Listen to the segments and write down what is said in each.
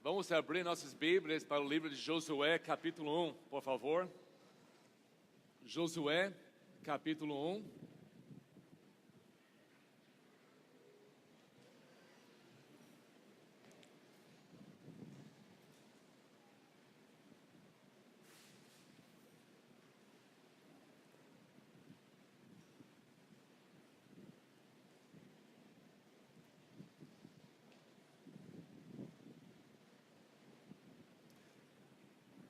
Vamos abrir nossas Bíblias para o livro de Josué, capítulo 1, por favor. Josué, capítulo 1.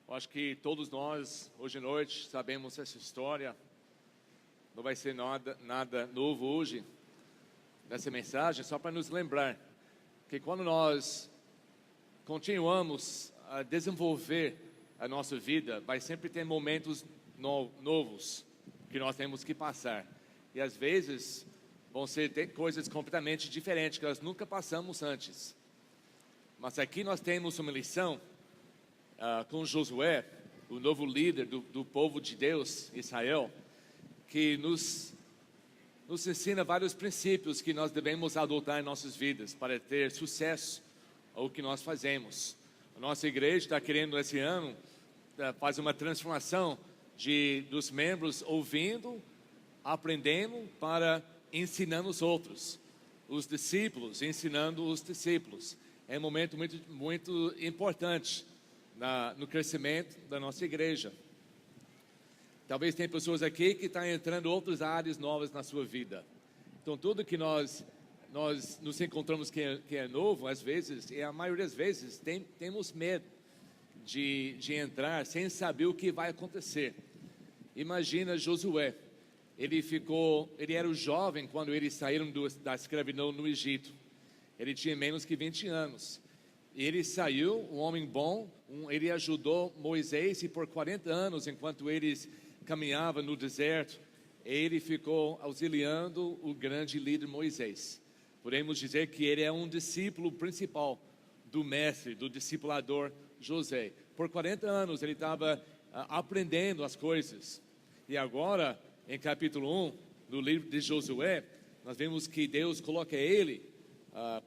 Eu acho que todos nós, hoje à noite, sabemos essa história. Não vai ser nada novo hoje, nessa mensagem, só para nos lembrar que quando nós continuamos a desenvolver a nossa vida, vai sempre ter momentos novos que nós temos que passar. E às vezes vão ser coisas completamente diferentes que nós nunca passamos antes. Mas aqui nós temos uma lição com Josué, o novo líder do povo de Deus, Israel, que nos ensina vários princípios que nós devemos adotar em nossas vidas para ter sucesso ao que nós fazemos. A nossa igreja está querendo esse ano fazer uma transformação dos membros ouvindo, aprendendo para ensinando os outros, os discípulos ensinando os discípulos. É um momento muito importante no crescimento da nossa igreja. Talvez tem pessoas aqui que estão entrando em outras áreas novas na sua vida. Então tudo que nós nos encontramos que é novo, às vezes, e a maioria das vezes, temos medo de entrar sem saber o que vai acontecer. Imagina Josué, ele era jovem quando eles saíram da escravidão no Egito. Ele tinha menos que 20 anos. Ele saiu, um homem bom, ele ajudou Moisés e por 40 anos, enquanto eles caminhavam no deserto, ele ficou auxiliando o grande líder Moisés. Podemos dizer que ele é um discípulo principal do mestre, do discipulador José. Por 40 anos ele estava aprendendo as coisas. E agora, em capítulo 1, no livro de Josué, nós vemos que Deus coloca ele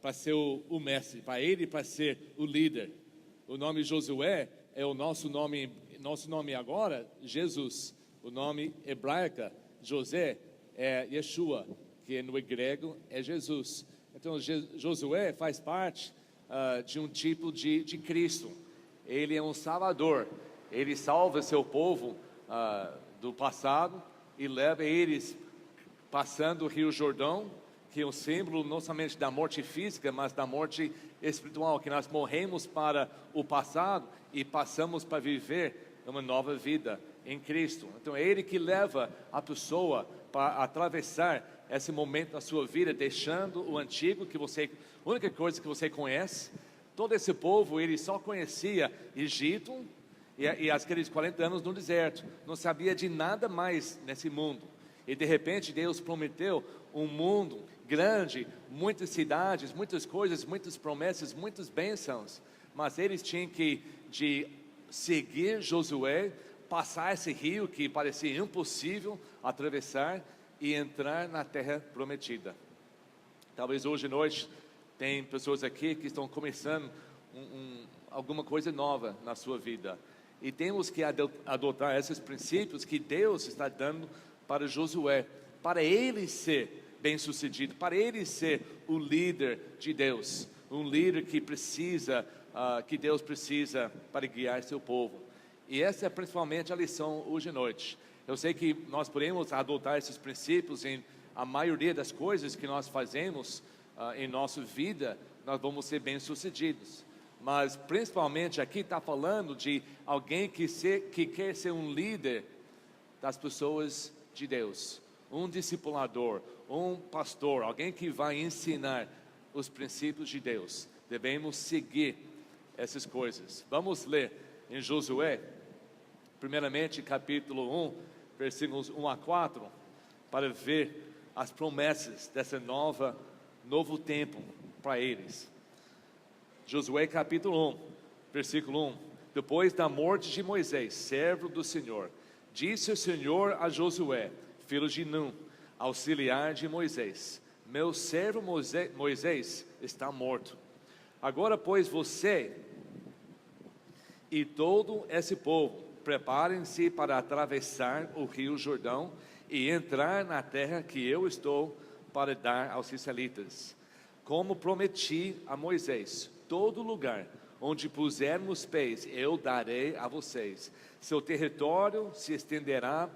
para ser o mestre, para ser o líder. O nome Josué é o nosso nome agora, Jesus. O nome hebraico, José, é Yeshua, que no grego é Jesus. Então Josué faz parte de um tipo de Cristo. Ele é um salvador. Ele salva seu povo do passado e leva eles passando o Rio Jordão, que é um símbolo não somente da morte física, mas da morte espiritual, que nós morremos para o passado e passamos para viver uma nova vida em Cristo. Então é Ele que leva a pessoa para atravessar esse momento da sua vida, deixando o antigo, a única coisa que você conhece. Todo esse povo, ele só conhecia Egito e aqueles 40 anos no deserto, não sabia de nada mais nesse mundo. E de repente Deus prometeu um mundo grande, muitas cidades, muitas coisas, muitas promessas, muitas bênçãos. Mas eles tinham que seguir Josué, passar esse rio que parecia impossível atravessar e entrar na terra prometida. Talvez hoje à noite tem pessoas aqui que estão começando alguma coisa nova na sua vida. E temos que adotar esses princípios que Deus está dando para Josué, para ele ser bem-sucedido, para ele ser o líder de Deus, um líder que Deus precisa para guiar seu povo. E essa é principalmente a lição hoje à noite. Eu sei que nós podemos adotar esses princípios em a maioria das coisas que nós fazemos em nossa vida, nós vamos ser bem-sucedidos. Mas principalmente aqui está falando de alguém que quer ser um líder das pessoas de Deus, um discipulador, um pastor, alguém que vai ensinar os princípios de Deus. Devemos seguir essas coisas. Vamos ler em Josué, primeiramente capítulo 1, versículos 1 a 4, para ver as promessas dessa novo tempo para eles. Josué capítulo 1, versículo 1. Depois da morte de Moisés, servo do Senhor, disse o Senhor a Josué, filho de Nun, auxiliar de Moisés: meu servo Moisés está morto. Agora, pois, você e todo esse povo, preparem-se para atravessar o rio Jordão e entrar na terra que eu estou para dar aos israelitas. Como prometi a Moisés, todo lugar onde pusermos pés, eu darei a vocês. Seu território se estenderá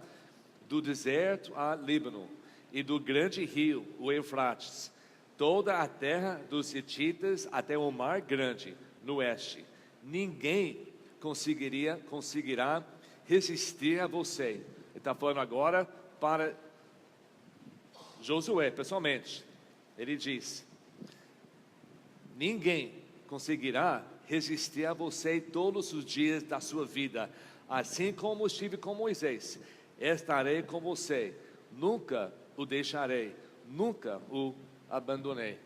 do deserto a Líbano, e do grande rio, o Eufrates, toda a terra dos hititas até o mar grande, no oeste. Ninguém conseguirá resistir a você. Ele está falando agora para Josué, pessoalmente. Ele diz: ninguém conseguirá resistir a você todos os dias da sua vida. Assim como estive com Moisés, estarei com você. Nunca o deixarei, nunca o abandonarei.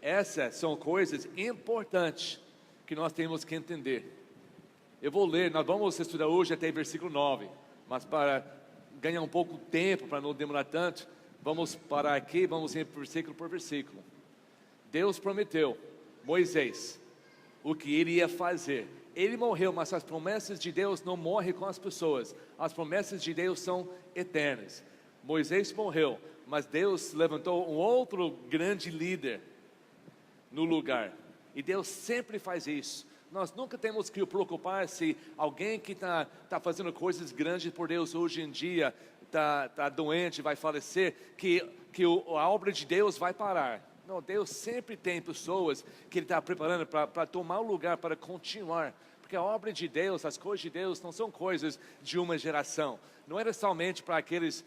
Essas são coisas importantes que nós temos que entender. Eu vou ler, nós vamos estudar hoje até versículo 9, mas para ganhar um pouco de tempo, para não demorar tanto, vamos parar aqui, vamos ir versículo por versículo. Deus prometeu Moisés o que ele ia fazer. Ele morreu, mas as promessas de Deus não morrem com as pessoas. As promessas de Deus são eternas. Moisés morreu, mas Deus levantou um outro grande líder no lugar. E Deus sempre faz isso. Nós nunca temos que preocupar se alguém que está fazendo coisas grandes por Deus hoje em dia está doente, vai falecer, que a obra de Deus vai parar. Não, Deus sempre tem pessoas que Ele está preparando para tomar o lugar, para continuar. Porque a obra de Deus, as coisas de Deus não são coisas de uma geração. Não era somente para aqueles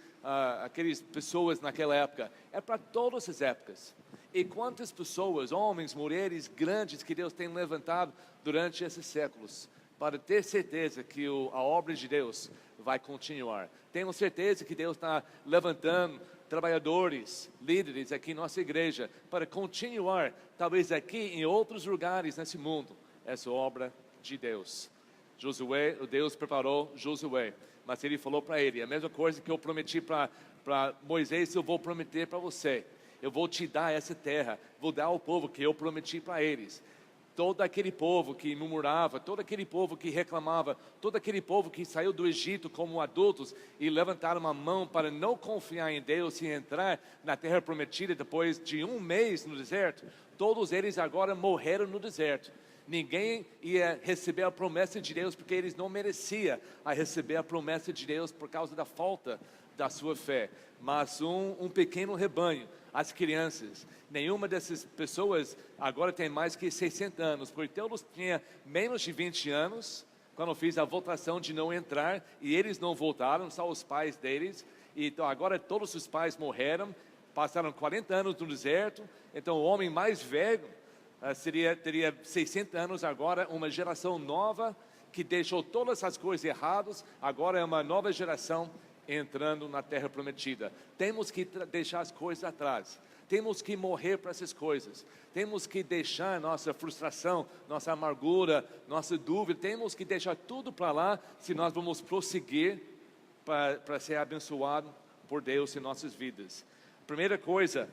pessoas naquela época, é para todas as épocas. E quantas pessoas, homens, mulheres grandes que Deus tem levantado durante esses séculos, para ter certeza que a obra de Deus vai continuar. Tenho certeza que Deus está levantando trabalhadores, líderes aqui em nossa igreja, para continuar, talvez aqui em outros lugares nesse mundo, essa obra de Deus. Josué, o Deus preparou Josué, mas ele falou para ele, a mesma coisa que eu prometi para Moisés, eu vou prometer para você. Eu vou te dar essa terra, vou dar ao povo que eu prometi para eles. Todo aquele povo que murmurava, todo aquele povo que reclamava, todo aquele povo que saiu do Egito como adultos e levantaram a mão para não confiar em Deus e entrar na terra prometida depois de 1 mês no deserto, todos eles agora morreram no deserto. Ninguém ia receber a promessa de Deus porque eles não mereciam receber a promessa de Deus por causa da falta da sua fé. Mas um pequeno rebanho, as crianças, nenhuma dessas pessoas agora tem mais que 60 anos, porque todos tinham menos de 20 anos, quando eu fiz a votação de não entrar, e eles não votaram, só os pais deles, e então agora todos os pais morreram, passaram 40 anos no deserto, então o homem mais velho teria 60 anos agora, uma geração nova, que deixou todas as coisas erradas, agora é uma nova geração entrando na terra prometida. Temos que deixar as coisas atrás, temos que morrer para essas coisas, temos que deixar nossa frustração, nossa amargura, nossa dúvida, temos que deixar tudo para lá, se nós vamos prosseguir para ser abençoado por Deus em nossas vidas. Primeira coisa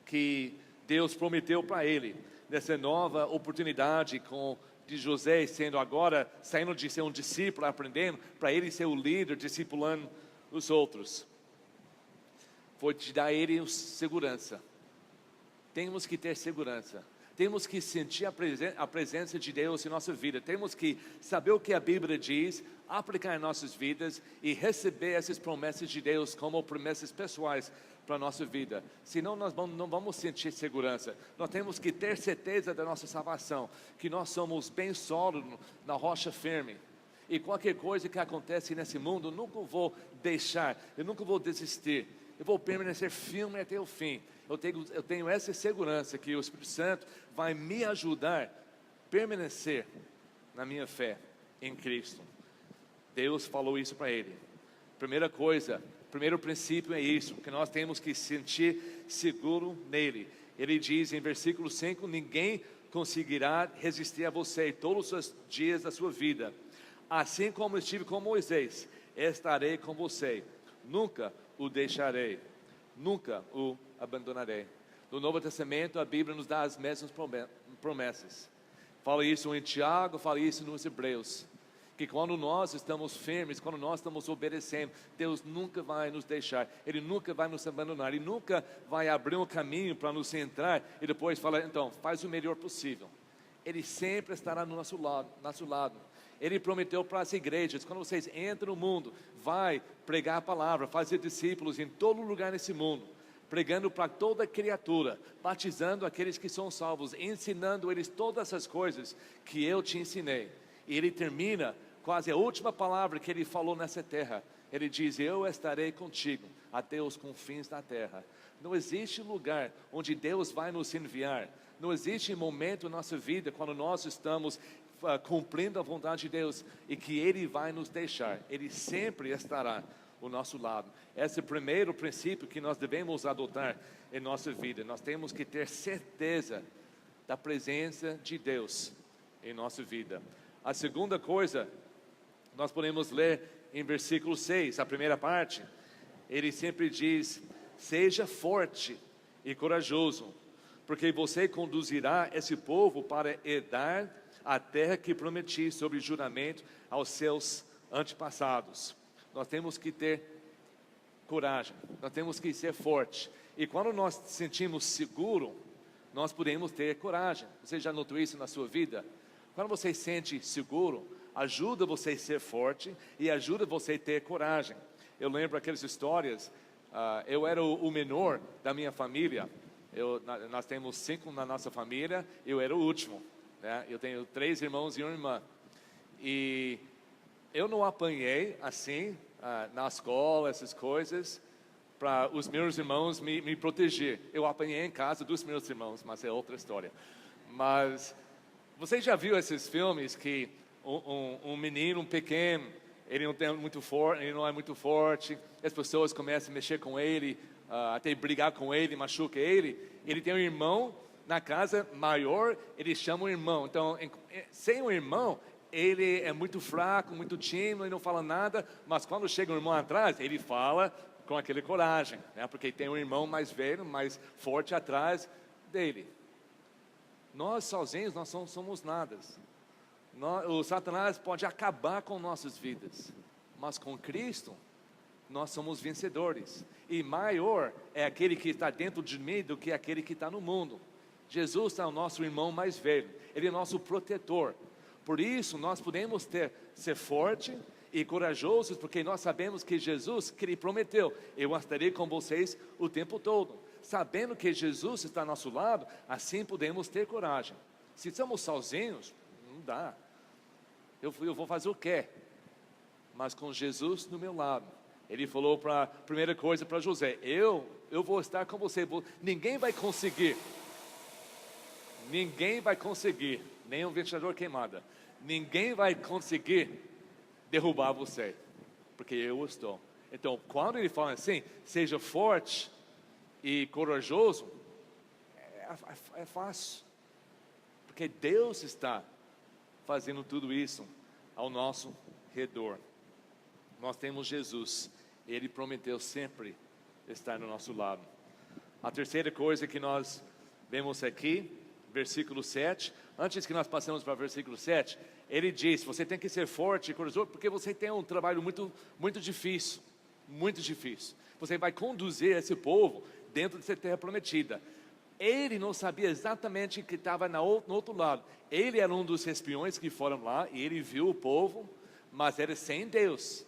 que Deus prometeu para ele, nessa nova oportunidade de José saindo de ser um discípulo, aprendendo, para ele ser o líder, discipulando os outros, foi te dar a ele segurança. Temos que ter segurança, temos que sentir a presença de Deus em nossa vida, temos que saber o que a Bíblia diz, aplicar em nossas vidas e receber essas promessas de Deus como promessas pessoais para a nossa vida. Senão nós não vamos sentir segurança. Nós temos que ter certeza da nossa salvação, que nós somos bem sólidos na rocha firme. E qualquer coisa que acontece nesse mundo, eu nunca vou deixar, eu nunca vou desistir. Eu vou permanecer firme até o fim. Eu tenho essa segurança que o Espírito Santo vai me ajudar a permanecer na minha fé em Cristo. Deus falou isso para ele. Primeira coisa, primeiro princípio é isso, que nós temos que sentir seguro nele. Ele diz em versículo 5, ninguém conseguirá resistir a você todos os dias da sua vida. Assim como estive com Moisés, estarei com você. Nunca o deixarei, nunca o abandonarei. No Novo Testamento, a Bíblia nos dá as mesmas promessas. Fala isso em Tiago, fala isso nos Hebreus. Que quando nós estamos firmes, quando nós estamos obedecendo, Deus nunca vai nos deixar, Ele nunca vai nos abandonar, Ele nunca vai abrir um caminho para nos entrar e depois falar, então, faz o melhor possível. Ele sempre estará do nosso lado. Ele prometeu para as igrejas, quando vocês entram no mundo, vai pregar a palavra, fazer discípulos em todo lugar nesse mundo, pregando para toda criatura, batizando aqueles que são salvos, ensinando eles todas essas coisas que eu te ensinei. E ele termina quase a última palavra que ele falou nessa terra. Ele diz, eu estarei contigo até os confins da terra. Não existe lugar onde Deus vai nos enviar. Não existe momento na nossa vida quando nós estamos cumprindo a vontade de Deus e que Ele vai nos deixar. Ele sempre estará ao nosso lado. Esse é o primeiro princípio que nós devemos adotar em nossa vida. Nós temos que ter certeza da presença de Deus em nossa vida. A segunda coisa, nós podemos ler em versículo 6, a primeira parte. Ele sempre diz, seja forte e corajoso, porque você conduzirá esse povo para herdar a terra que prometi sob juramento aos seus antepassados. Nós temos que ter coragem, nós temos que ser forte. E quando nós nos sentimos seguros, nós podemos ter coragem. Você já notou isso na sua vida? Quando você se sente seguro, ajuda você a ser forte e ajuda você a ter coragem. Eu lembro aquelas histórias, eu era o menor da minha família. Nós temos 5 na nossa família, eu era o último, né? Eu tenho 3 irmãos e uma irmã. E eu não apanhei assim, na escola, essas coisas, para os meus irmãos me proteger. Eu apanhei em casa dos meus irmãos, mas é outra história. Mas você já viu esses filmes que um menino pequeno, ele não é muito forte, as pessoas começam a mexer com ele, até brigar com ele, machuca ele. Ele tem um irmão na casa maior, ele chama o irmão. Então, sem o irmão, ele é muito fraco, muito tímido, ele não fala nada, mas quando chega um irmão atrás, ele fala com aquela coragem, né? Porque tem um irmão mais velho, mais forte atrás dele. Nós sozinhos, nós não somos nada. O Satanás pode acabar com nossas vidas, mas com Cristo, nós somos vencedores. E maior é aquele que está dentro de mim do que aquele que está no mundo. Jesus é o nosso irmão mais velho, Ele é nosso protetor. Por isso, nós podemos ser forte e corajosos, porque nós sabemos que Jesus, que Ele prometeu, eu estarei com vocês o tempo todo. Sabendo que Jesus está ao nosso lado, assim podemos ter coragem. Se estamos sozinhos, não dá. Eu vou fazer o quê? Mas com Jesus do meu lado, Ele falou a primeira coisa para José, eu vou estar com você. Ninguém vai conseguir, nem um ventilador queimado, ninguém vai conseguir derrubar você, porque eu estou. Então, quando Ele fala assim, seja forte e corajoso, é fácil, porque Deus está fazendo tudo isso ao nosso redor. Nós temos Jesus, Ele prometeu sempre estar do nosso lado. A terceira coisa que nós vemos aqui, versículo 7, antes que nós passemos para o versículo 7, Ele diz, você tem que ser forte e corajoso, porque você tem um trabalho muito, muito difícil, muito difícil. Você vai conduzir esse povo dentro dessa terra prometida. Ele não sabia exatamente que estava no outro lado. Ele era um dos espiões que foram lá e ele viu o povo, mas era sem Deus.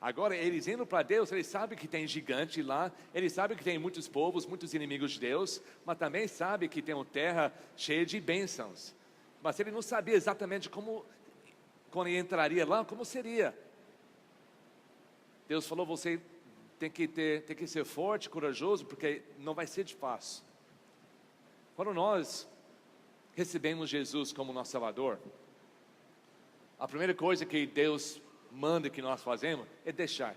Agora, eles indo para Deus, ele sabe que tem gigante lá, ele sabe que tem muitos povos, muitos inimigos de Deus, mas também sabe que tem uma terra cheia de bênçãos. Mas ele não sabia exatamente como, quando ele entraria lá, como seria. Deus falou, você tem que ser forte, corajoso, porque não vai ser de fácil. Quando nós recebemos Jesus como nosso Salvador, a primeira coisa que Deus manda que nós fazemos é deixar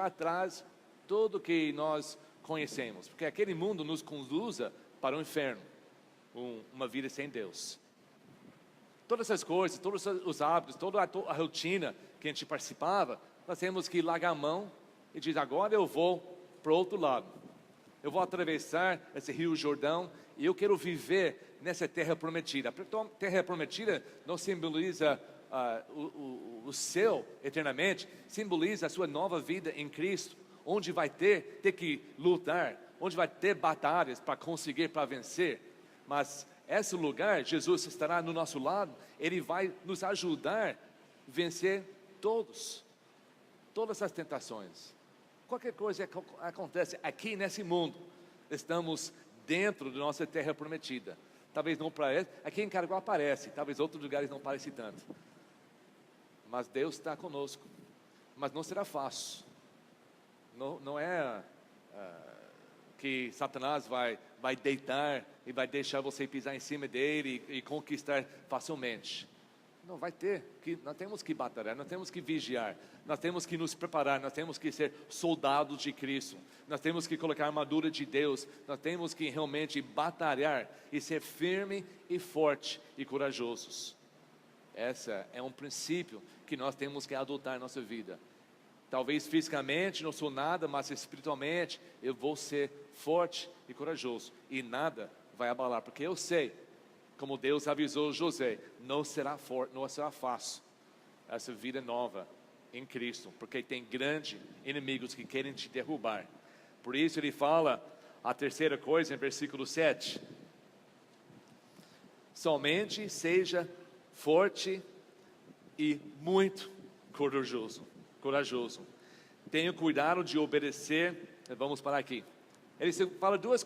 atrás tudo que nós conhecemos, porque aquele mundo nos conduza para o inferno, uma vida sem Deus. Todas essas coisas, todos os hábitos, toda a rotina que a gente participava, nós temos que largar a mão e dizer, agora eu vou para o outro lado. eu vou atravessar esse rio Jordão e eu quero viver nessa terra prometida. A terra prometida não simboliza o céu eternamente, simboliza a sua nova vida em Cristo, onde vai ter que lutar, onde vai ter batalhas para conseguir, para vencer. Mas esse lugar, Jesus estará no nosso lado, Ele vai nos ajudar a vencer todas as tentações. Qualquer coisa que acontece aqui nesse mundo, estamos dentro da nossa terra prometida. Talvez não parece, aqui em Caraguá aparece, talvez outros lugares não pareça tanto. Mas Deus está conosco. Mas não será fácil. Não é que Satanás vai deitar e vai deixar você pisar em cima dele e conquistar facilmente. Não vai ter, nós temos que batalhar, nós temos que vigiar, nós temos que nos preparar, nós temos que ser soldados de Cristo, nós temos que colocar a armadura de Deus, nós temos que realmente batalhar e ser firme e forte e corajosos. Esse é um princípio que nós temos que adotar na nossa vida. Talvez fisicamente não sou nada, mas espiritualmente eu vou ser forte e corajoso, e nada vai abalar, porque eu sei, como Deus avisou José, não será fácil essa vida nova em Cristo, porque tem grandes inimigos que querem te derrubar. Por isso ele fala a terceira coisa em versículo 7: somente seja forte e muito corajoso. Tenha cuidado de obedecer. Vamos parar aqui. Ele fala duas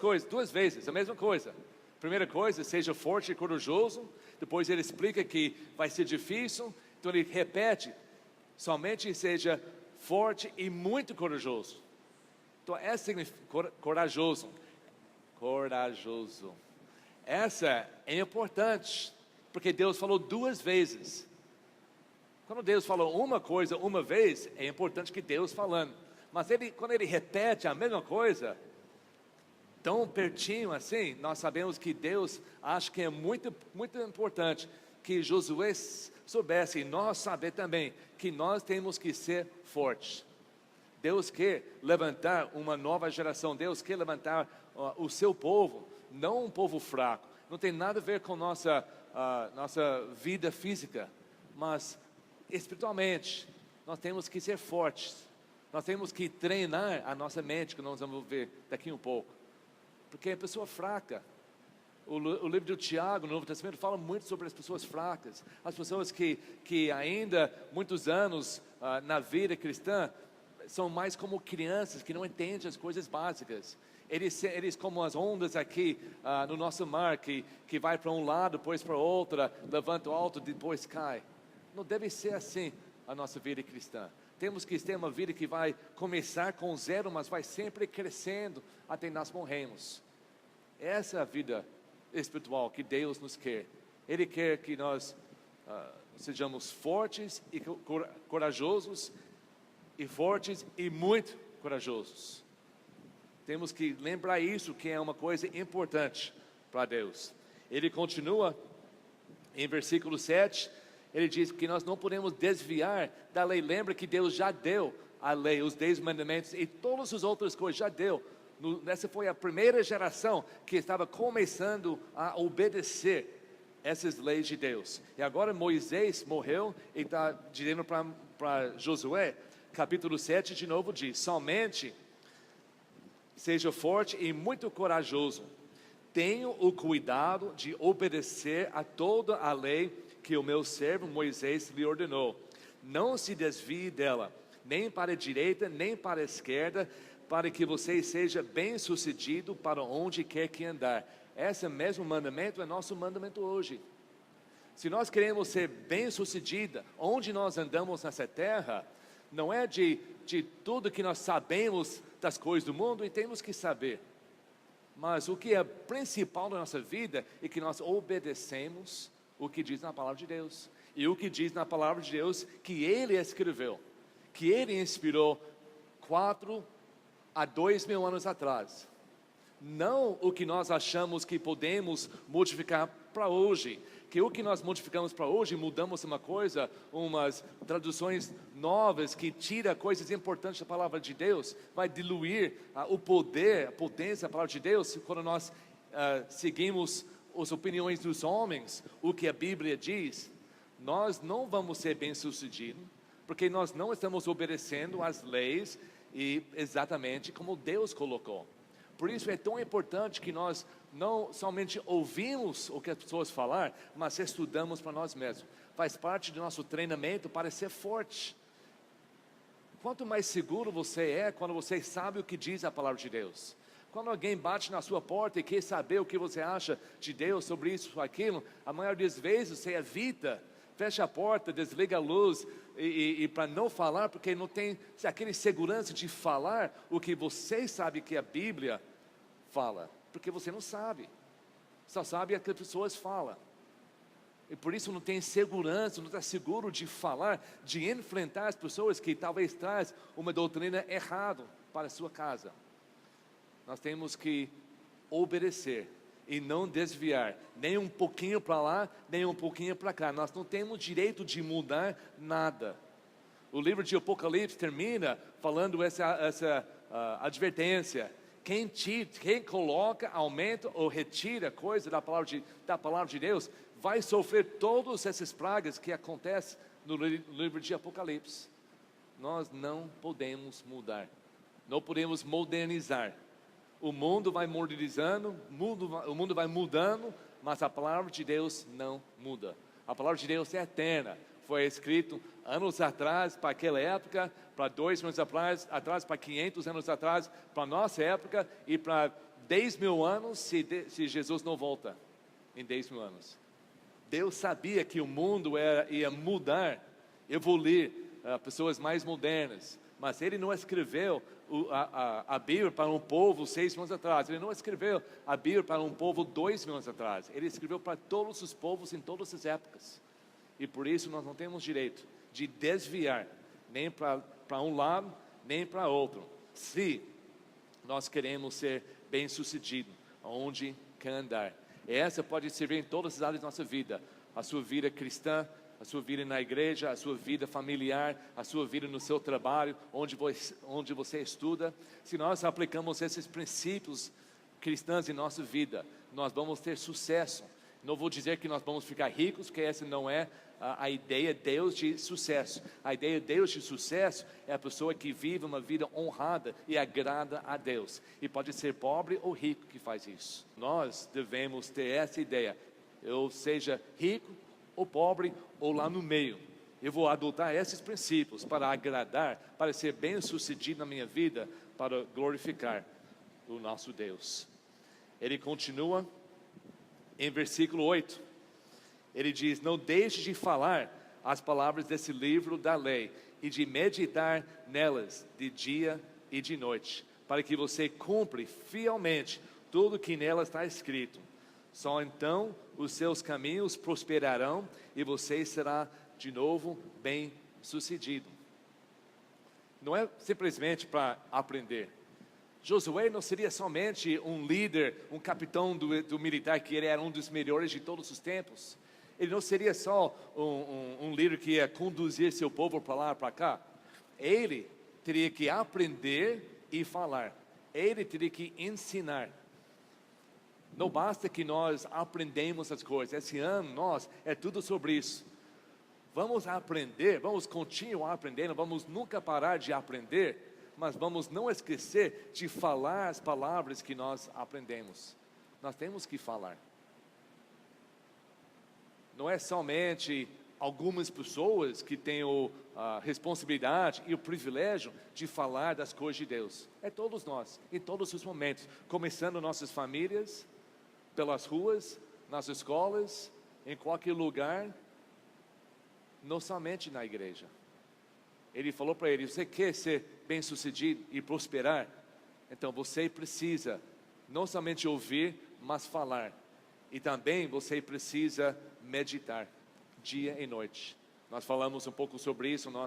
vezes, a mesma coisa. Primeira coisa, seja forte e corajoso. Depois ele explica que vai ser difícil. Então ele repete, somente seja forte e muito corajoso. Então essa significa corajoso. Essa é importante, porque Deus falou duas vezes. Quando Deus falou uma coisa uma vez, é importante que Deus falando. Mas quando ele repete a mesma coisa, tão pertinho assim, nós sabemos que Deus acha que é muito, muito importante que Josué soubesse, e nós saber também, que nós temos que ser fortes. Deus quer levantar uma nova geração, Deus quer levantar o seu povo, não um povo fraco. Não tem nada a ver com nossa vida física, mas espiritualmente, nós temos que ser fortes. Nós temos que treinar a nossa mente, que nós vamos ver daqui um pouco. Porque a pessoa fraca, o livro de Tiago, no Novo Testamento, fala muito sobre as pessoas fracas. As pessoas que ainda, muitos anos na vida cristã, são mais como crianças, que não entendem as coisas básicas. Eles como as ondas aqui no nosso mar, que vai para um lado, depois para outro, levanta alto, depois cai. Não deve ser assim a nossa vida cristã. Temos que ter uma vida que vai começar com zero, mas vai sempre crescendo até nós morremos. Essa é a vida espiritual que Deus nos quer. Ele quer que nós sejamos fortes e corajosos, e fortes e muito corajosos. Temos que lembrar isso, que é uma coisa importante para Deus. Ele continua em versículo 7, ele diz que nós não podemos desviar da lei. Lembra que Deus já deu a lei, os 10 mandamentos e todas as outras coisas, já deu. Essa foi a primeira geração que estava começando a obedecer essas leis de Deus. E agora Moisés morreu e está dizendo para Josué, capítulo 7 de novo diz, somente seja forte e muito corajoso. Tenha o cuidado de obedecer a toda a lei que o meu servo Moisés lhe ordenou. Não se desvie dela, nem para a direita, nem para a esquerda, para que você seja bem sucedido para onde quer que andar. Esse mesmo mandamento é nosso mandamento hoje. Se nós queremos ser bem sucedidos, onde nós andamos nessa terra, não é de tudo que nós sabemos das coisas do mundo e temos que saber. Mas o que é principal na nossa vida é que nós obedecemos o que diz na palavra de Deus. E o que diz na palavra de Deus que Ele escreveu, que Ele inspirou 4 a 2 mil anos atrás. Não o que nós achamos que podemos modificar para hoje. Que o que nós modificamos para hoje, mudamos uma coisa, umas traduções novas que tira coisas importantes da palavra de Deus, vai diluir o poder, a potência da palavra de Deus, quando nós seguimos as opiniões dos homens, o que a Bíblia diz, nós não vamos ser bem-sucedidos, porque nós não estamos obedecendo às leis e exatamente como Deus colocou. Por isso é tão importante que nós não somente ouvimos o que as pessoas falar, mas estudamos para nós mesmos. Faz parte do nosso treinamento para ser forte. Quanto mais seguro você é quando você sabe o que diz a palavra de Deus. Quando alguém bate na sua porta e quer saber o que você acha de Deus sobre isso ou aquilo, a maioria das vezes você evita, fecha a porta, desliga a luz e para não falar, porque não tem aquele segurança de falar o que você sabe que a Bíblia fala, porque você não sabe, só sabe o que as pessoas falam, e por isso não tem segurança, não está seguro de falar, de enfrentar as pessoas que talvez traz uma doutrina errada para a sua casa. Nós temos que obedecer e não desviar, nem um pouquinho para lá, nem um pouquinho para cá. Nós não temos direito de mudar nada. O livro de Apocalipse termina falando essa advertência. Quem coloca, aumenta ou retira coisa da palavra de Deus, vai sofrer todas essas pragas que acontecem no livro de Apocalipse. Nós não podemos mudar, não podemos modernizar. O mundo vai modernizando, o mundo vai mudando, mas a palavra de Deus não muda. A palavra de Deus é eterna. Foi escrito anos atrás, para aquela época, para 2 anos atrás, para 500 anos atrás, para a nossa época e para 10 mil anos, se Jesus não volta em 10 mil anos. Deus sabia que o mundo ia mudar, evoluir, pessoas mais modernas, mas Ele não escreveu a Bíblia para um povo 6 mil anos atrás, Ele não escreveu a Bíblia para um povo 2 mil anos atrás, Ele escreveu para todos os povos em todas as épocas. E por isso nós não temos direito de desviar, nem para um lado, nem para outro, se nós queremos ser bem-sucedidos, onde quer andar. E essa pode servir em todas as áreas da nossa vida, a sua vida cristã, a sua vida na igreja, a sua vida familiar, a sua vida no seu trabalho, onde você estuda. Se nós aplicamos esses princípios cristãos em nossa vida, nós vamos ter sucesso. Não vou dizer que nós vamos ficar ricos, porque essa não é a ideia de Deus de sucesso. A ideia de Deus de sucesso é a pessoa que vive uma vida honrada e agrada a Deus. E pode ser pobre ou rico que faz isso. Nós devemos ter essa ideia. Eu seja rico ou pobre ou lá no meio. Eu vou adotar esses princípios para agradar, para ser bem sucedido na minha vida, para glorificar o nosso Deus. Ele continua em versículo 8, ele diz: não deixe de falar as palavras desse livro da lei e de meditar nelas de dia e de noite, para que você cumpra fielmente tudo que nelas está escrito. Só então os seus caminhos prosperarão e você será de novo bem sucedido. Não é simplesmente para aprender. Josué não seria somente um líder, um capitão do militar, que ele era um dos melhores de todos os tempos. Ele não seria só um líder que ia conduzir seu povo para lá, para cá. Ele teria que aprender e falar. Ele teria que ensinar. Não basta que nós aprendemos as coisas. Esse ano, é tudo sobre isso. Vamos aprender, vamos continuar aprendendo, vamos nunca parar de aprender. Mas vamos não esquecer de falar as palavras que nós aprendemos. Nós temos que falar. Não é somente algumas pessoas que têm a responsabilidade e o privilégio de falar das coisas de Deus. É todos nós, em todos os momentos. Começando nossas famílias, pelas ruas, nas escolas, em qualquer lugar. Não somente na igreja. Ele falou para ele: você quer ser bem-sucedido e prosperar? Então você precisa não somente ouvir, mas falar. E também você precisa meditar dia e noite. Nós falamos um pouco sobre isso no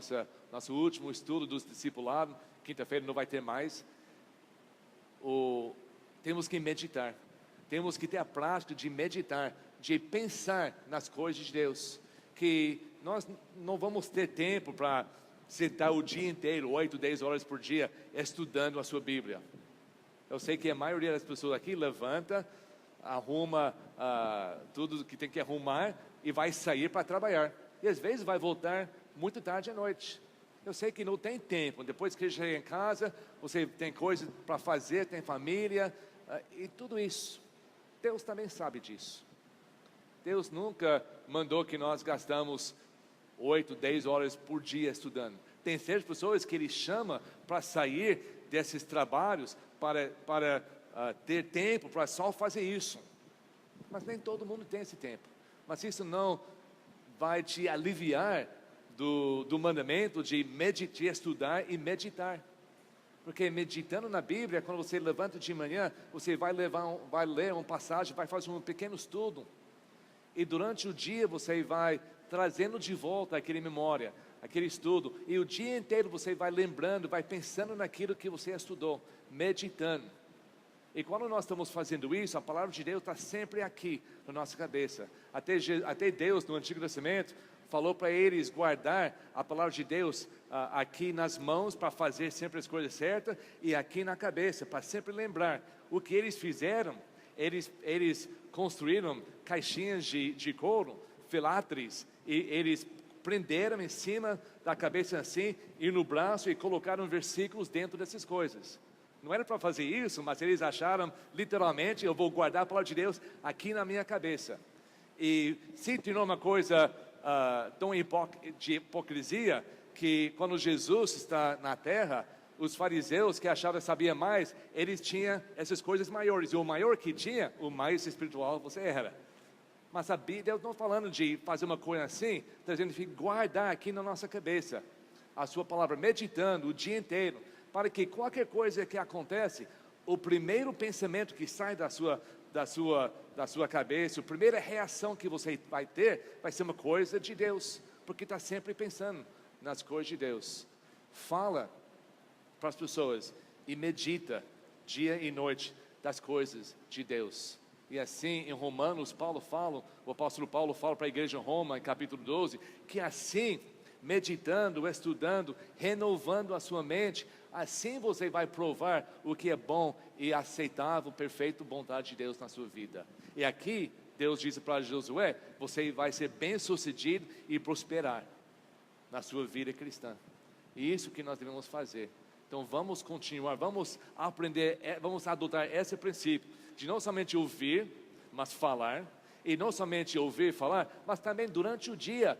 nosso último estudo dos discipulados. Quinta-feira não vai ter mais. temos que meditar. Temos que ter a prática de meditar, de pensar nas coisas de Deus. Que nós não vamos ter tempo para sentar o dia inteiro, 8, 10 horas por dia, estudando a sua Bíblia. Eu sei que a maioria das pessoas aqui levanta, arruma tudo que tem que arrumar e vai sair para trabalhar. E às vezes vai voltar muito tarde à noite. Eu sei que não tem tempo. Depois que chega em casa, você tem coisas para fazer, tem família e tudo isso. Deus também sabe disso. Deus nunca mandou que nós gastamos 8, 10 horas por dia estudando. Tem certas pessoas que Ele chama para sair desses trabalhos, para ter tempo para só fazer isso. Mas nem todo mundo tem esse tempo. Mas isso não vai te aliviar do mandamento de meditar, estudar e meditar. Porque meditando na Bíblia, quando você levanta de manhã, você vai ler uma passagem, vai fazer um pequeno estudo. E durante o dia você vai trazendo de volta aquela memória, aquele estudo. E o dia inteiro você vai lembrando, vai pensando naquilo que você estudou, meditando. E quando nós estamos fazendo isso, a palavra de Deus está sempre aqui na nossa cabeça. Até Deus, no Antigo Testamento, falou para eles guardar a palavra de Deus aqui nas mãos, para fazer sempre as coisas certas, e aqui na cabeça, para sempre lembrar. O que eles fizeram, eles construíram caixinhas de couro, filatres, e eles prenderam em cima da cabeça assim, e no braço, e colocaram versículos dentro dessas coisas. Não era para fazer isso, mas eles acharam, literalmente, eu vou guardar a palavra de Deus aqui na minha cabeça. E se tornou uma coisa tão de hipocrisia, que quando Jesus está na terra, os fariseus que achavam que sabiam mais, eles tinham essas coisas maiores. E o maior que tinha, o mais espiritual você era. Mas a Bíblia, Deus não está falando de fazer uma coisa assim, está dizendo que guardar aqui na nossa cabeça a sua palavra, meditando o dia inteiro, para que qualquer coisa que acontece, o primeiro pensamento que sai da sua cabeça, a primeira reação que você vai ter, vai ser uma coisa de Deus, porque está sempre pensando nas coisas de Deus. Fala para as pessoas e medita dia e noite das coisas de Deus. E assim, em Romanos, o apóstolo Paulo fala para a igreja em Roma, em capítulo 12, que assim, meditando, estudando, renovando a sua mente, assim você vai provar o que é bom e aceitável, perfeito, vontade de Deus na sua vida. E aqui, Deus diz para Josué, você vai ser bem sucedido e prosperar na sua vida cristã. E isso que nós devemos fazer. Então vamos continuar, vamos aprender, vamos adotar esse princípio, de não somente ouvir, mas falar, e não somente ouvir e falar, mas também durante o dia,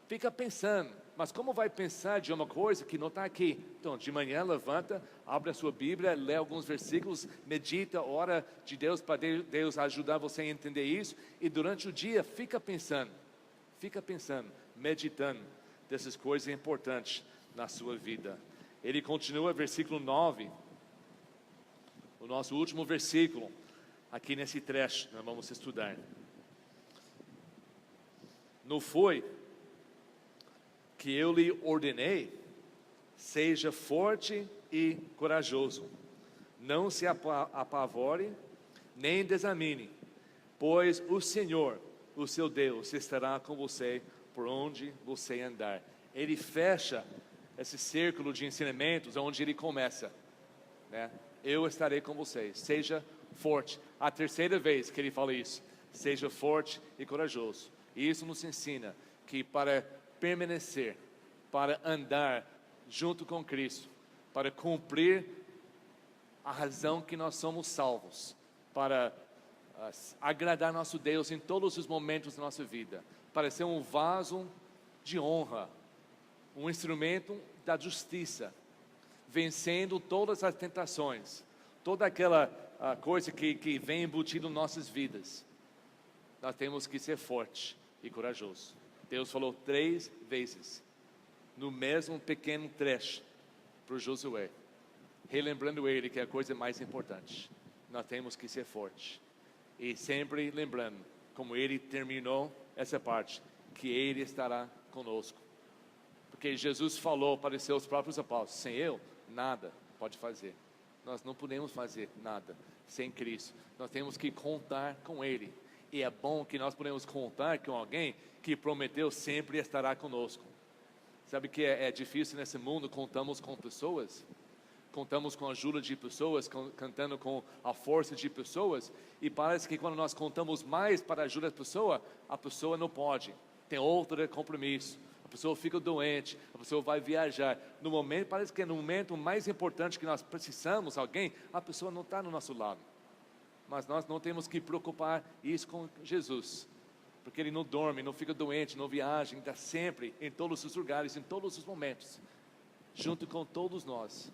fica pensando, mas como vai pensar de uma coisa que não está aqui? Então, de manhã levanta, abre a sua Bíblia, lê alguns versículos, medita, ora de Deus, para Deus ajudar você a entender isso, e durante o dia fica pensando, meditando dessas coisas importantes na sua vida. Ele continua, versículo 9, o nosso último versículo, aqui nesse trecho, nós vamos estudar. Não foi que eu lhe ordenei, seja forte e corajoso, não se apavore, nem desanime, pois o Senhor, o seu Deus, estará com você por onde você andar. Ele fecha esse círculo de ensinamentos, onde ele começa, né? Eu estarei com vocês, seja forte. A terceira vez que ele fala isso, seja forte e corajoso. E isso nos ensina que para permanecer, para andar junto com Cristo, para cumprir a razão que nós somos salvos, para agradar nosso Deus em todos os momentos da nossa vida, para ser um vaso de honra, um instrumento da justiça, vencendo todas as tentações, toda aquela coisa que vem embutido em nossas vidas. Nós temos que ser forte e corajoso. Deus falou 3 vezes, no mesmo pequeno trecho, para o Josué, relembrando ele que é a coisa mais importante. Nós temos que ser forte, e sempre lembrando, como ele terminou essa parte, que ele estará conosco. Porque Jesus falou para os seus próprios apóstolos, sem eu, nada pode fazer. Nós não podemos fazer nada. sem Cristo. Nós temos que contar com Ele. E é bom que nós podemos contar com alguém que prometeu sempre estará conosco. Sabe que é difícil nesse mundo? Contamos com pessoas, contamos com a ajuda de pessoas, contando com a força de pessoas, e parece que quando nós contamos mais para a ajuda da a pessoa não pode, tem outro compromisso, a pessoa fica doente, a pessoa vai viajar, parece que no momento mais importante que nós precisamos alguém, a pessoa não está no nosso lado. Mas nós não temos que preocupar isso com Jesus, porque Ele não dorme, não fica doente, não viaja, está sempre em todos os lugares, em todos os momentos, junto com todos nós.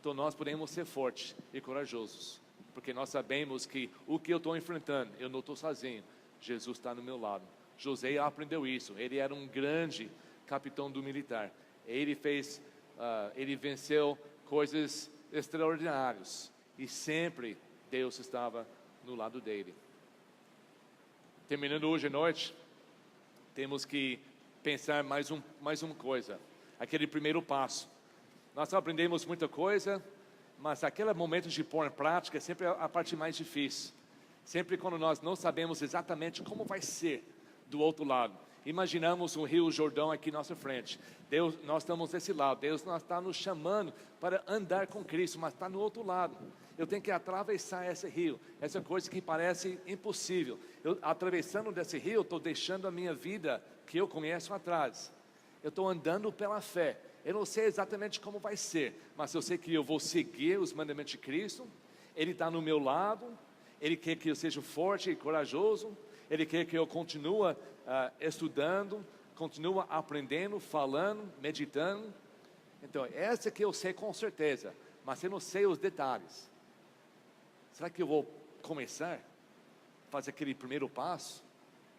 Então nós podemos ser fortes e corajosos, porque nós sabemos que o que eu estou enfrentando, eu não estou sozinho, Jesus está no meu lado. José aprendeu isso, ele era um grande capitão do militar, ele venceu coisas extraordinárias, e sempre Deus estava no lado dele. Terminando hoje à noite, temos que pensar mais uma coisa, aquele primeiro passo. Nós aprendemos muita coisa, mas aquele momento de pôr em prática é sempre a parte mais difícil. Sempre quando nós não sabemos exatamente como vai ser do outro lado. Imaginamos o Rio Jordão aqui à nossa frente. Nós estamos desse lado, Deus está nos chamando para andar com Cristo, mas está no outro lado. Eu tenho que atravessar esse rio, essa coisa que parece impossível. Atravessando desse rio, estou deixando a minha vida, que eu conheço atrás. Eu estou andando pela fé. Eu não sei exatamente como vai ser, mas eu sei que eu vou seguir os mandamentos de Cristo. Ele está no meu lado, Ele quer que eu seja forte e corajoso, Ele quer que eu continue estudando, continue aprendendo, falando, meditando. Então, essa que eu sei com certeza, mas eu não sei os detalhes. Será que eu vou começar a fazer aquele primeiro passo?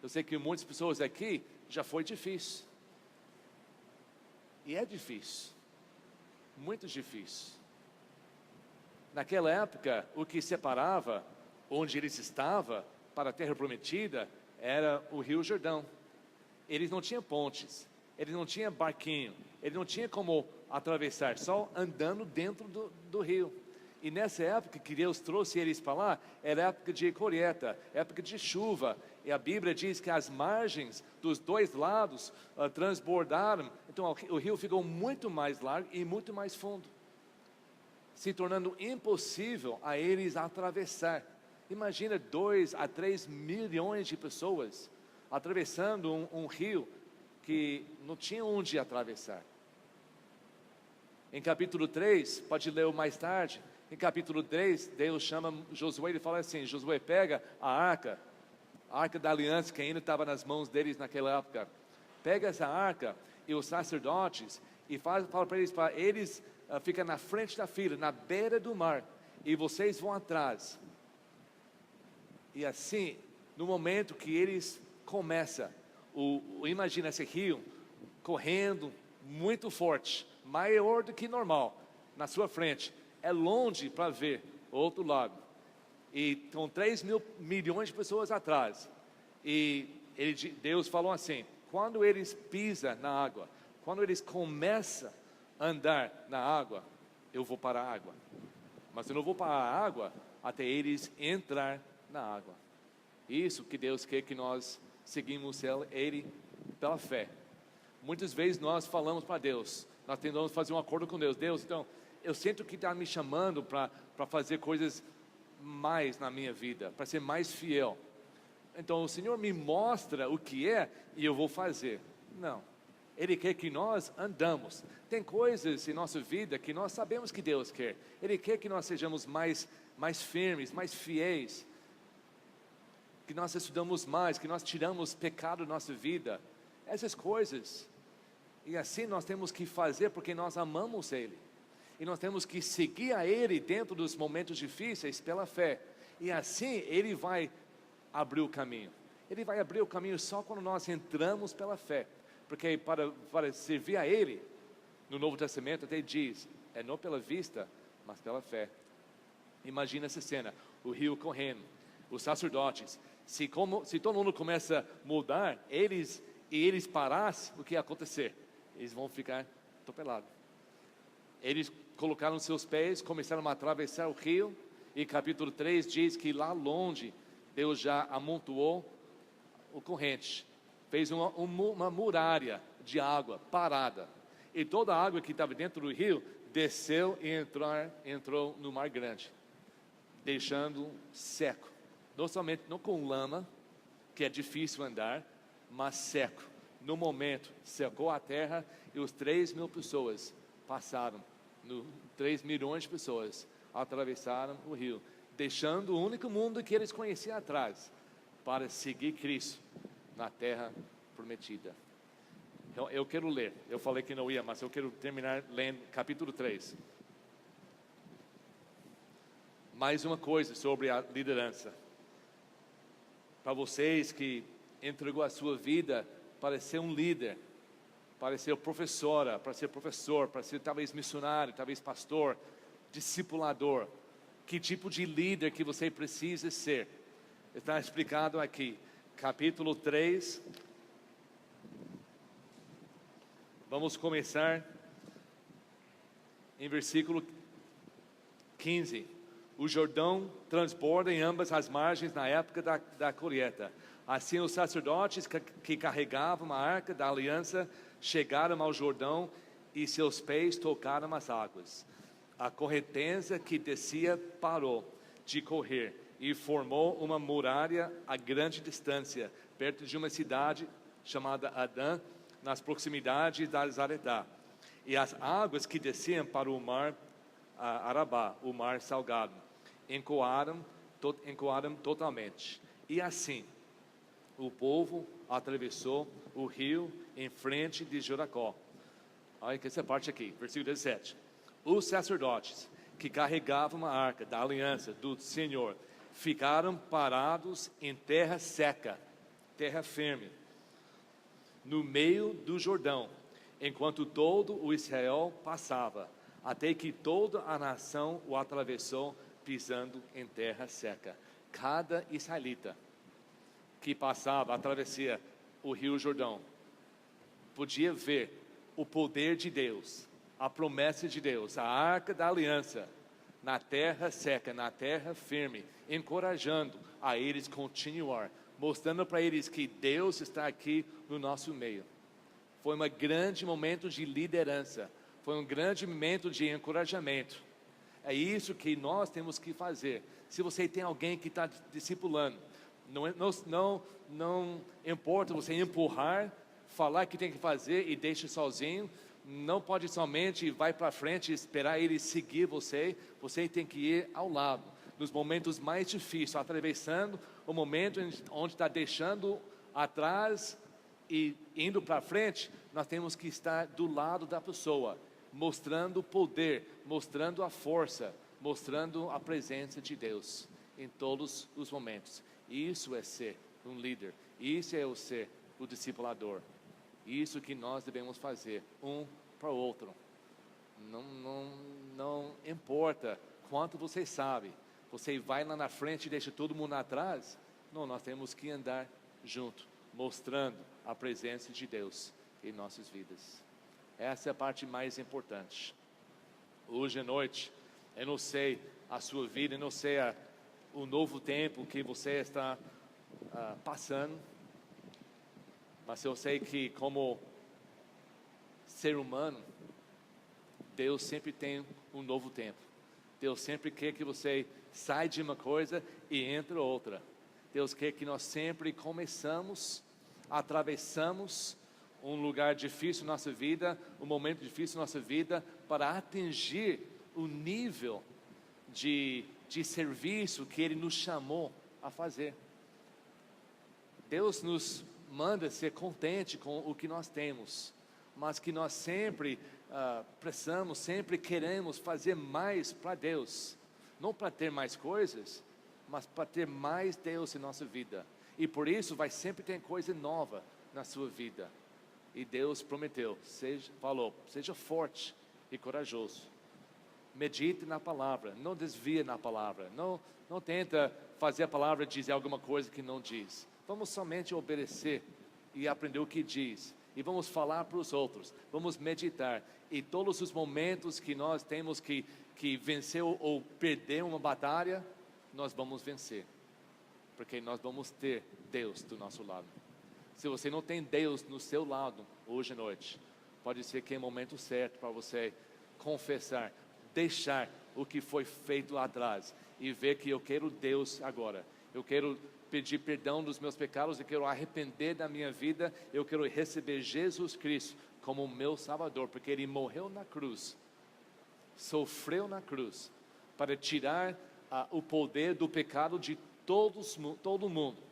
Eu sei que muitas pessoas aqui já foi difícil. E é difícil, muito difícil. Naquela época, o que separava onde eles estavam para a terra prometida era o Rio Jordão. Eles não tinham pontes, eles não tinham barquinho, eles não tinham como atravessar, só andando dentro do rio. E nessa época que Deus trouxe eles para lá, era época de colheita, época de chuva. E a Bíblia diz que as margens dos dois lados transbordaram. Então o rio ficou muito mais largo e muito mais fundo, se tornando impossível a eles atravessar. Imagina 2 a 3 milhões de pessoas atravessando um rio que não tinha onde atravessar. Em capítulo 3, pode ler mais tarde, em capítulo 3, Deus chama Josué e fala assim: Josué, pega a arca da aliança que ainda estava nas mãos deles naquela época. Pega essa arca e os sacerdotes e fala para eles ficam na frente da fila, na beira do mar, e vocês vão atrás. E assim, no momento que eles começam, imagina esse rio correndo muito forte, maior do que normal, na sua frente. É longe para ver o outro lado, e com 3 milhões de pessoas atrás, e Deus falou assim: quando eles pisam na água, quando eles começam a andar na água, eu vou para a água, mas eu não vou para a água até eles entrar na água. Isso que Deus quer que nós seguimos Ele pela fé. Muitas vezes nós falamos para Deus, nós tentamos fazer um acordo com Deus: Deus, então eu sinto que está me chamando para fazer coisas mais na minha vida, para ser mais fiel. Então o Senhor me mostra o que é e eu vou fazer. Não, Ele quer que nós andamos. Tem coisas em nossa vida que nós sabemos que Deus quer. Ele quer que nós sejamos mais firmes, mais fiéis, que nós estudamos mais, que nós tiramos pecado da nossa vida, essas coisas. E assim nós temos que fazer porque nós amamos Ele. E nós temos que seguir a Ele dentro dos momentos difíceis pela fé. E assim Ele vai abrir o caminho. Ele vai abrir o caminho só quando nós entramos pela fé. Porque para servir a Ele, no Novo Testamento até diz, é não pela vista, mas pela fé. Imagina essa cena, o rio correndo, os sacerdotes. Se todo mundo começa a mudar, eles parassem, o que ia acontecer? Eles vão ficar atropelados. Eles colocaram seus pés, começaram a atravessar o rio, E capítulo 3 diz que lá longe, Deus já amontoou o corrente, fez uma muralha de água parada. E toda a água que estava dentro do rio desceu e entrou no mar grande, deixando seco. Não somente não com lama, que é difícil andar, mas seco. No momento, secou a terra e os 3.000 pessoas passaram. 3 milhões de pessoas atravessaram o rio, deixando o único mundo que eles conheciam atrás, para seguir Cristo na terra prometida. Então, eu quero ler, eu falei que não ia, mas eu quero terminar lendo capítulo 3. Mais uma coisa sobre a liderança. Para vocês que entregou a sua vida para ser um líder, para ser professora, para ser professor, para ser talvez missionário, talvez pastor, discipulador, que tipo de líder que você precisa ser? Está explicado aqui, capítulo 3. Vamos começar em versículo 15. O Jordão transborda em ambas as margens na época da colheita. Assim os sacerdotes que carregavam a arca da aliança chegaram ao Jordão e seus pés tocaram as águas. A correnteza que descia parou de correr e formou uma muralha a grande distância, perto de uma cidade chamada Adã, nas proximidades da Zaretá. E as águas que desciam para o mar Arabá, o mar salgado, encoaram totalmente. E assim, o povo atravessou o rio em frente de Jericó. Olha que essa parte aqui, versículo 17. Os sacerdotes que carregavam a arca da aliança do Senhor ficaram parados em terra seca, terra firme, no meio do Jordão, enquanto todo o Israel passava, até que toda a nação o atravessou pisando em terra seca. Cada israelita que passava, atravessia o rio Jordão, podia ver o poder de Deus, a promessa de Deus, a arca da aliança, na terra seca, na terra firme, encorajando a eles continuar, mostrando para eles que Deus está aqui no nosso meio. Foi um grande momento de liderança, foi um grande momento de encorajamento. É isso que nós temos que fazer. Se você tem alguém que está discipulando, não importa você empurrar, falar que tem que fazer e deixa sozinho. Não pode somente vai para frente e esperar ele seguir você. Você tem que ir ao lado, nos momentos mais difíceis, atravessando o momento onde está deixando atrás e indo para frente. Nós temos que estar do lado da pessoa, mostrando o poder, mostrando a força, mostrando a presença de Deus em todos os momentos. Isso é ser um líder, isso é o ser o discipulador. Isso que nós devemos fazer, um para o outro. Não importa quanto você sabe, você vai lá na frente e deixa todo mundo atrás. Não, nós temos que andar junto, mostrando a presença de Deus em nossas vidas. Essa é a parte mais importante. Hoje à noite, eu não sei a sua vida, eu não sei o novo tempo que você está passando, mas eu sei que como ser humano, Deus sempre tem um novo tempo. Deus sempre quer que você saia de uma coisa e entre outra. Deus quer que nós sempre atravessamos um lugar difícil na nossa vida, um momento difícil na nossa vida, para atingir o nível de serviço que Ele nos chamou a fazer. Deus nos manda ser contente com o que nós temos, mas que nós sempre precisamos, sempre queremos fazer mais para Deus, não para ter mais coisas, mas para ter mais Deus em nossa vida. E por isso vai sempre ter coisa nova na sua vida. E Deus prometeu, seja forte e corajoso. Medite na palavra, não desvie na palavra, não tenta fazer a palavra dizer alguma coisa que não diz. Vamos somente obedecer e aprender o que diz, e vamos falar para os outros, vamos meditar, e todos os momentos que nós temos que que vencer ou perder uma batalha, nós vamos vencer, porque nós vamos ter Deus do nosso lado. Se você não tem Deus no seu lado hoje à noite, pode ser que é o momento certo para você confessar, deixar o que foi feito lá atrás e ver que eu quero Deus agora. Eu quero pedir perdão dos meus pecados, eu quero arrepender da minha vida, eu quero receber Jesus Cristo como o meu Salvador, porque Ele morreu na cruz, sofreu na cruz, para tirar o poder do pecado de todo mundo.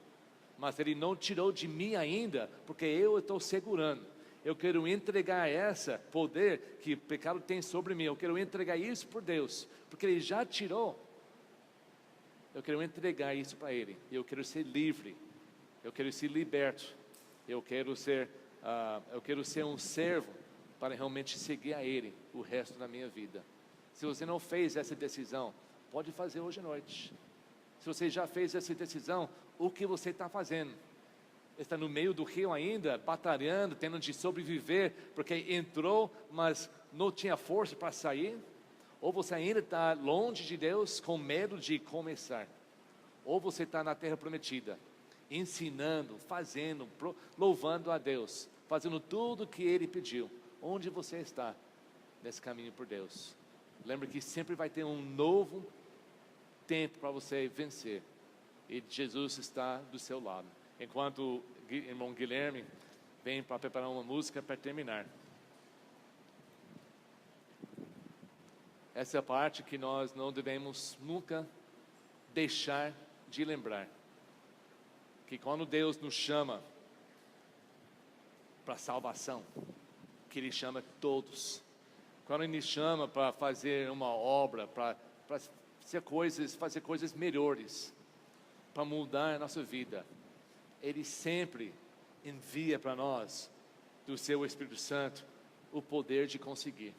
Mas Ele não tirou de mim ainda, porque eu estou segurando. Eu quero entregar esse poder que o pecado tem sobre mim, eu quero entregar isso por Deus, porque Ele já tirou. Eu quero entregar isso para Ele, eu quero ser livre, eu quero ser liberto, eu quero ser um servo para realmente seguir a Ele o resto da minha vida. Se você não fez essa decisão, pode fazer hoje à noite. Se você já fez essa decisão, o que você está fazendo? Está no meio do rio ainda, batalhando, tendo de sobreviver, porque entrou, mas não tinha força para sair? Ou você ainda está longe de Deus, com medo de começar? Ou você está na terra prometida, ensinando, fazendo, louvando a Deus, fazendo tudo o que Ele pediu? Onde você está nesse caminho por Deus? Lembre que sempre vai ter um novo tempo para você vencer, e Jesus está do seu lado. Enquanto o irmão Guilherme vem para preparar uma música para terminar. Essa é a parte que nós não devemos nunca deixar de lembrar. Que quando Deus nos chama para salvação, que Ele chama todos. Quando Ele nos chama para fazer uma obra, para fazer coisas melhores, para mudar a nossa vida, Ele sempre envia para nós, do seu Espírito Santo, o poder de conseguir.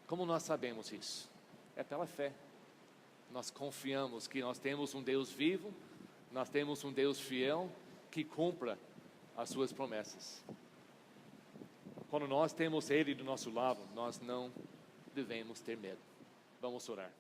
Como nós sabemos isso? É pela fé. Nós confiamos que nós temos um Deus vivo, nós temos um Deus fiel, que cumpra as suas promessas. Quando nós temos Ele do nosso lado, nós não devemos ter medo. Vamos orar.